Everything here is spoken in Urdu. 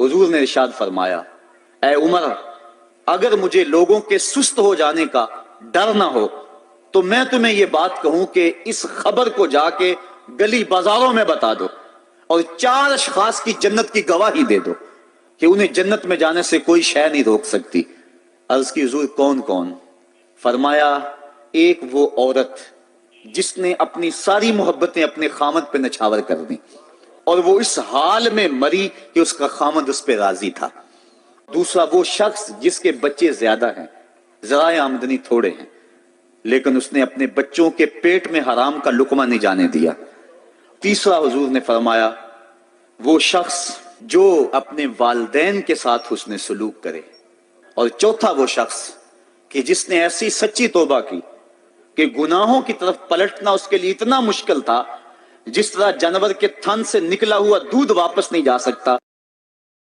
حضور نے ارشاد فرمایا اے عمر اگر مجھے لوگوں کے سست ہو جانے کا ڈر نہ ہو تو میں تمہیں یہ بات کہوں کہ اس خبر کو جا کے گلی بازاروں میں بتا دو اور 4 اشخاص کی جنت کی گواہی دے دو کہ انہیں جنت میں جانے سے کوئی شے نہیں روک سکتی۔ عرض کی حضور کون کون؟ فرمایا ایک وہ عورت جس نے اپنی ساری محبتیں اپنے خامد پہ نچھاور کر دیں اور وہ اس حال میں مری کہ اس کا خامد اس پہ راضی تھا۔ دوسرا وہ شخص جس کے بچے زیادہ ہیں، ذرائع آمدنی تھوڑے ہیں، لیکن اس نے اپنے بچوں کے پیٹ میں حرام کا لقمہ نہیں جانے دیا۔ تیسرا حضور نے فرمایا وہ شخص جو اپنے والدین کے ساتھ حسن سلوک کرے، اور چوتھا وہ شخص کہ جس نے ایسی سچی توبہ کی کہ گناہوں کی طرف پلٹنا اس کے لیے اتنا مشکل تھا جس طرح جانور کے تھن سے نکلا ہوا دودھ واپس نہیں جا سکتا۔